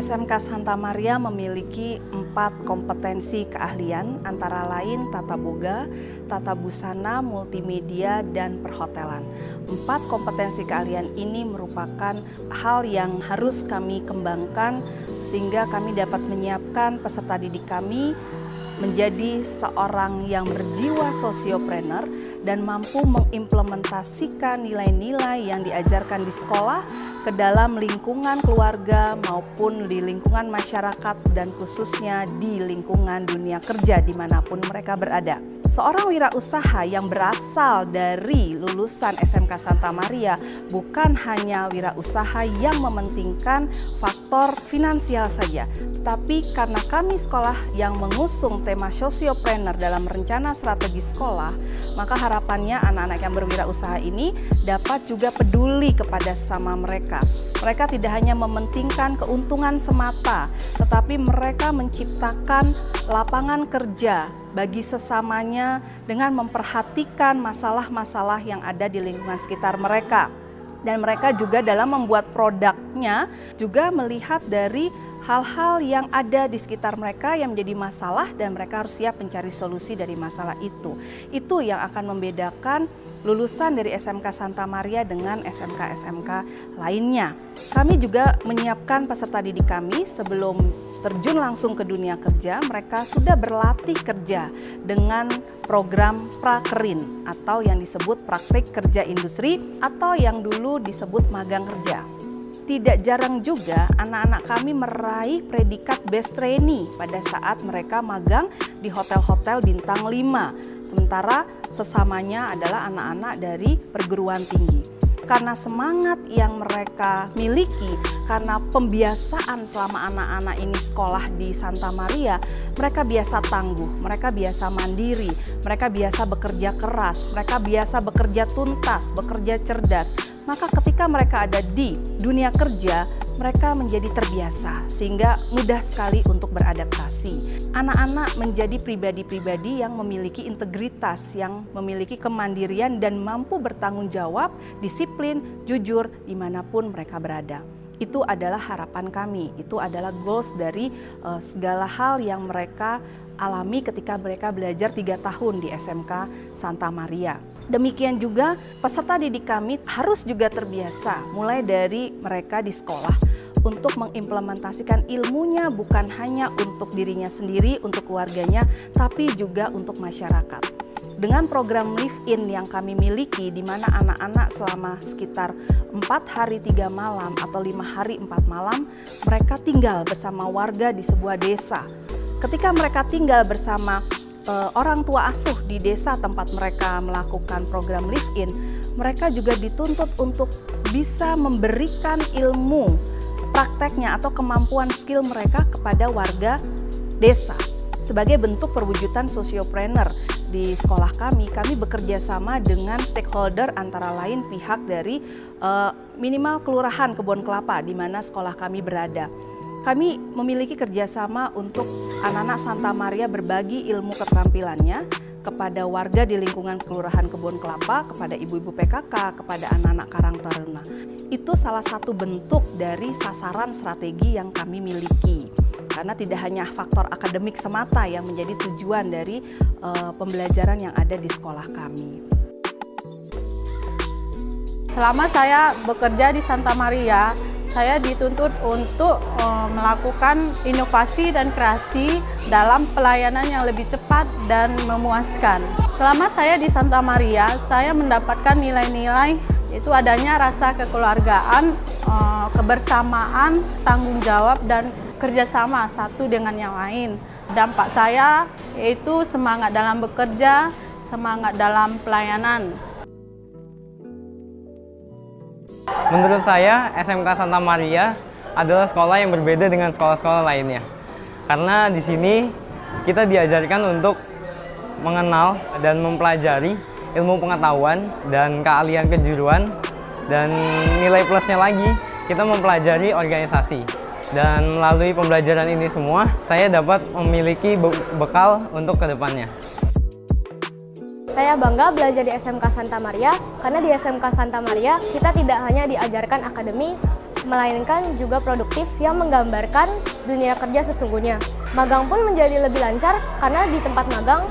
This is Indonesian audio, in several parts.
SMK Santa Maria memiliki 4 kompetensi keahlian, antara lain tata boga, tata busana, multimedia, dan perhotelan. 4 kompetensi keahlian ini merupakan hal yang harus kami kembangkan sehingga kami dapat menyiapkan peserta didik kami menjadi seorang yang berjiwa sosiopreneur dan mampu mengimplementasikan nilai-nilai yang diajarkan di sekolah ke dalam lingkungan keluarga maupun di lingkungan masyarakat dan khususnya di lingkungan dunia kerja dimanapun mereka berada. Seorang wirausaha yang berasal dari lulusan SMK Santa Maria bukan hanya wirausaha yang mementingkan faktor finansial saja, tetapi karena kami sekolah yang mengusung tema sosiopreneur dalam rencana strategi sekolah, maka harapannya anak-anak yang berwirausaha ini dapat juga peduli kepada sesama mereka. Mereka tidak hanya mementingkan keuntungan semata, tetapi mereka menciptakan lapangan kerja bagi sesamanya dengan memperhatikan masalah-masalah yang ada di lingkungan sekitar mereka. Dan mereka juga dalam membuat produknya juga melihat dari hal-hal yang ada di sekitar mereka yang menjadi masalah dan mereka harus siap mencari solusi dari masalah itu. Itu yang akan membedakan lulusan dari SMK Santa Maria dengan SMK-SMK lainnya. Kami juga menyiapkan peserta didik kami sebelum terjun langsung ke dunia kerja, mereka sudah berlatih kerja dengan program prakerin atau yang disebut praktik kerja industri atau yang dulu disebut magang kerja. Tidak jarang juga anak-anak kami meraih predikat best trainee pada saat mereka magang di hotel-hotel bintang 5. Sementara sesamanya adalah anak-anak dari perguruan tinggi. Karena semangat yang mereka miliki, karena pembiasaan selama anak-anak ini sekolah di Santa Maria, mereka biasa tangguh, mereka biasa mandiri, mereka biasa bekerja keras, mereka biasa bekerja tuntas, bekerja cerdas. Maka ketika mereka ada di dunia kerja, mereka menjadi terbiasa sehingga mudah sekali untuk beradaptasi. Anak-anak menjadi pribadi-pribadi yang memiliki integritas, yang memiliki kemandirian dan mampu bertanggung jawab, disiplin, jujur dimanapun mereka berada. Itu adalah harapan kami, itu adalah goals dari segala hal yang mereka alami ketika mereka belajar 3 tahun di SMK Santa Maria. Demikian juga peserta didik kami harus juga terbiasa mulai dari mereka di sekolah untuk mengimplementasikan ilmunya bukan hanya untuk dirinya sendiri, untuk keluarganya, tapi juga untuk masyarakat. Dengan program live-in yang kami miliki, di mana anak-anak selama sekitar 4 hari 3 malam atau 5 hari 4 malam, mereka tinggal bersama warga di sebuah desa. Ketika mereka tinggal bersama orang tua asuh di desa tempat mereka melakukan program live-in, mereka juga dituntut untuk bisa memberikan ilmu prakteknya atau kemampuan skill mereka kepada warga desa. Sebagai bentuk perwujudan sosiopreneur di sekolah kami bekerja sama dengan stakeholder antara lain pihak dari minimal Kelurahan Kebon Kelapa di mana sekolah kami berada. Kami memiliki kerjasama untuk anak-anak Santa Maria berbagi ilmu keterampilannya kepada warga di lingkungan Kelurahan Kebon Kelapa, kepada ibu-ibu PKK, kepada anak-anak Karang Taruna. Itu salah satu bentuk dari sasaran strategi yang kami miliki. Karena tidak hanya faktor akademik semata yang menjadi tujuan dari pembelajaran yang ada di sekolah kami. Selama saya bekerja di Santa Maria, saya dituntut untuk melakukan inovasi dan kreasi dalam pelayanan yang lebih cepat dan memuaskan. Selama saya di Santa Maria, saya mendapatkan nilai-nilai itu adanya rasa kekeluargaan, kebersamaan, tanggung jawab, dan kerjasama satu dengan yang lain. Dampak saya yaitu semangat dalam bekerja, semangat dalam pelayanan. Menurut saya, SMK Santa Maria adalah sekolah yang berbeda dengan sekolah-sekolah lainnya. Karena di sini kita diajarkan untuk mengenal dan mempelajari ilmu pengetahuan dan keahlian kejuruan, dan nilai plusnya lagi kita mempelajari organisasi. Dan melalui pembelajaran ini semua, saya dapat memiliki bekal untuk kedepannya. Saya bangga belajar di SMK Santa Maria karena di SMK Santa Maria kita tidak hanya diajarkan akademik, melainkan juga produktif yang menggambarkan dunia kerja sesungguhnya. Magang pun menjadi lebih lancar karena di tempat magang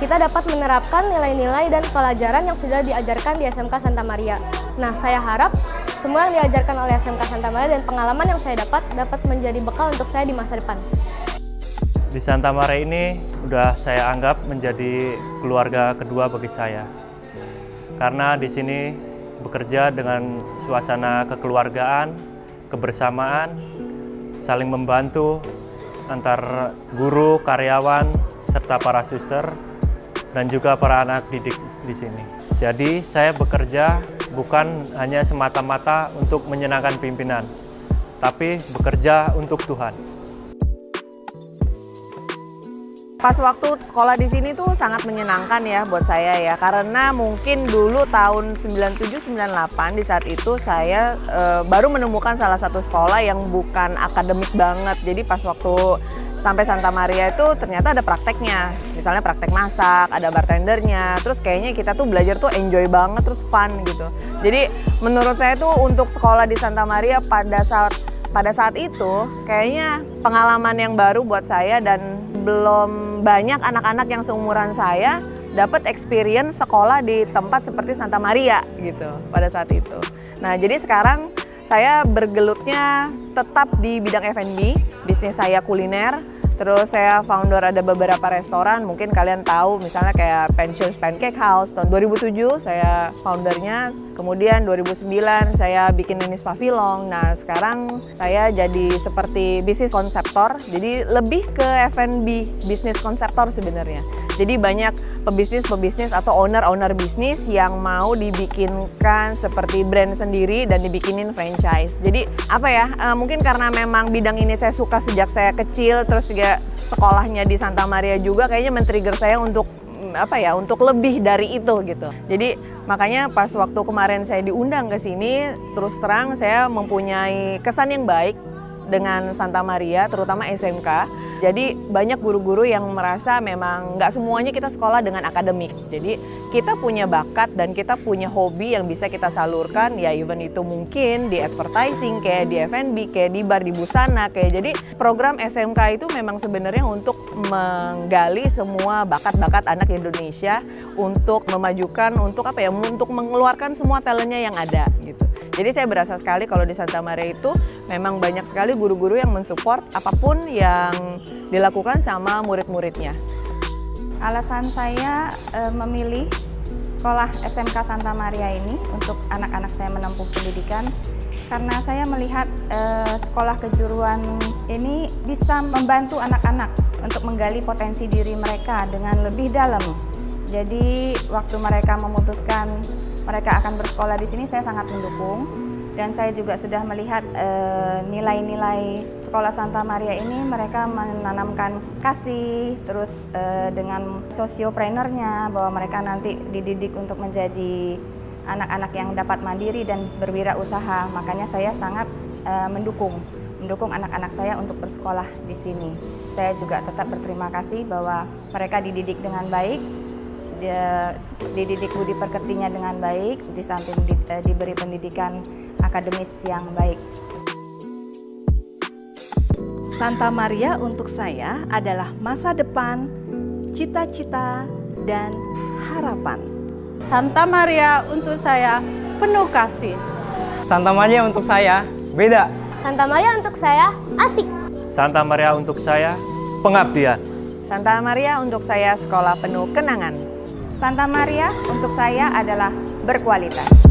kita dapat menerapkan nilai-nilai dan pelajaran yang sudah diajarkan di SMK Santa Maria. Nah, saya harap semua yang diajarkan oleh SMK Santa Maria dan pengalaman yang saya dapat menjadi bekal untuk saya di masa depan. Di Santa Maria ini udah saya anggap menjadi keluarga kedua bagi saya. Karena di sini bekerja dengan suasana kekeluargaan, kebersamaan, saling membantu antar guru, karyawan, serta para suster dan juga para anak didik di sini. Jadi saya bekerja bukan hanya semata-mata untuk menyenangkan pimpinan, tapi bekerja untuk Tuhan. Pas waktu sekolah di sini tuh sangat menyenangkan ya buat saya ya, karena mungkin dulu tahun 97-98 di saat itu saya baru menemukan salah satu sekolah yang bukan akademik banget. Jadi pas waktu sampai Santa Maria itu ternyata ada prakteknya, misalnya praktek masak, ada bartendernya, terus kayaknya kita tuh belajar tuh enjoy banget, terus fun gitu. Jadi menurut saya tuh untuk sekolah di Santa Maria pada saat itu kayaknya pengalaman yang baru buat saya dan belum banyak anak-anak yang seumuran saya dapat experience sekolah di tempat seperti Santa Maria gitu pada saat itu. Nah, jadi sekarang saya bergelutnya tetap di bidang F&B, bisnis saya kuliner. Terus saya founder ada beberapa restoran, mungkin kalian tahu misalnya kayak Pensions Pancake House tahun 2007 saya foundernya. Kemudian 2009 saya bikin Ninis Pavilion. Nah, sekarang saya jadi seperti bisnis konseptor, jadi lebih ke F&B, bisnis konseptor sebenarnya. Jadi banyak pebisnis atau owner bisnis yang mau dibikinkan seperti brand sendiri dan dibikinin franchise. Jadi apa ya, mungkin karena memang bidang ini saya suka sejak saya kecil, terus juga sekolahnya di Santa Maria juga kayaknya men-trigger saya untuk untuk lebih dari itu gitu. Jadi makanya pas waktu kemarin saya diundang ke sini, terus terang saya mempunyai kesan yang baik dengan Santa Maria, terutama SMK. Jadi banyak guru-guru yang merasa memang nggak semuanya kita sekolah dengan akademik. Jadi kita punya bakat dan kita punya hobi yang bisa kita salurkan, ya even itu mungkin di advertising, kayak di F&B, kayak di bar, di busana, kayak jadi program SMK itu memang sebenarnya untuk menggali semua bakat-bakat anak Indonesia untuk memajukan, untuk mengeluarkan semua talentnya yang ada gitu. Jadi saya berasa sekali kalau di Santa Maria itu memang banyak sekali guru-guru yang mensupport apapun yang dilakukan sama murid-muridnya. Alasan saya memilih sekolah SMK Santa Maria ini untuk anak-anak saya menempuh pendidikan karena saya melihat sekolah kejuruan ini bisa membantu anak-anak untuk menggali potensi diri mereka dengan lebih dalam. Jadi waktu mereka memutuskan mereka akan bersekolah di sini, saya sangat mendukung. Dan saya juga sudah melihat nilai-nilai sekolah Santa Maria ini, mereka menanamkan kasih, terus dengan sosioprenernya, bahwa mereka nanti dididik untuk menjadi anak-anak yang dapat mandiri dan berwirausaha. Makanya saya sangat mendukung anak-anak saya untuk bersekolah di sini. Saya juga tetap berterima kasih bahwa mereka dididik dengan baik, dididik budi pekertinya dengan baik, di samping diberi pendidikan akademis yang baik. Santa Maria untuk saya adalah masa depan, cita-cita, dan harapan. Santa Maria untuk saya penuh kasih. Santa Maria untuk saya beda. Santa Maria untuk saya asik. Santa Maria untuk saya pengabdian. Santa Maria untuk saya sekolah penuh kenangan. Santa Maria untuk saya adalah berkualitas.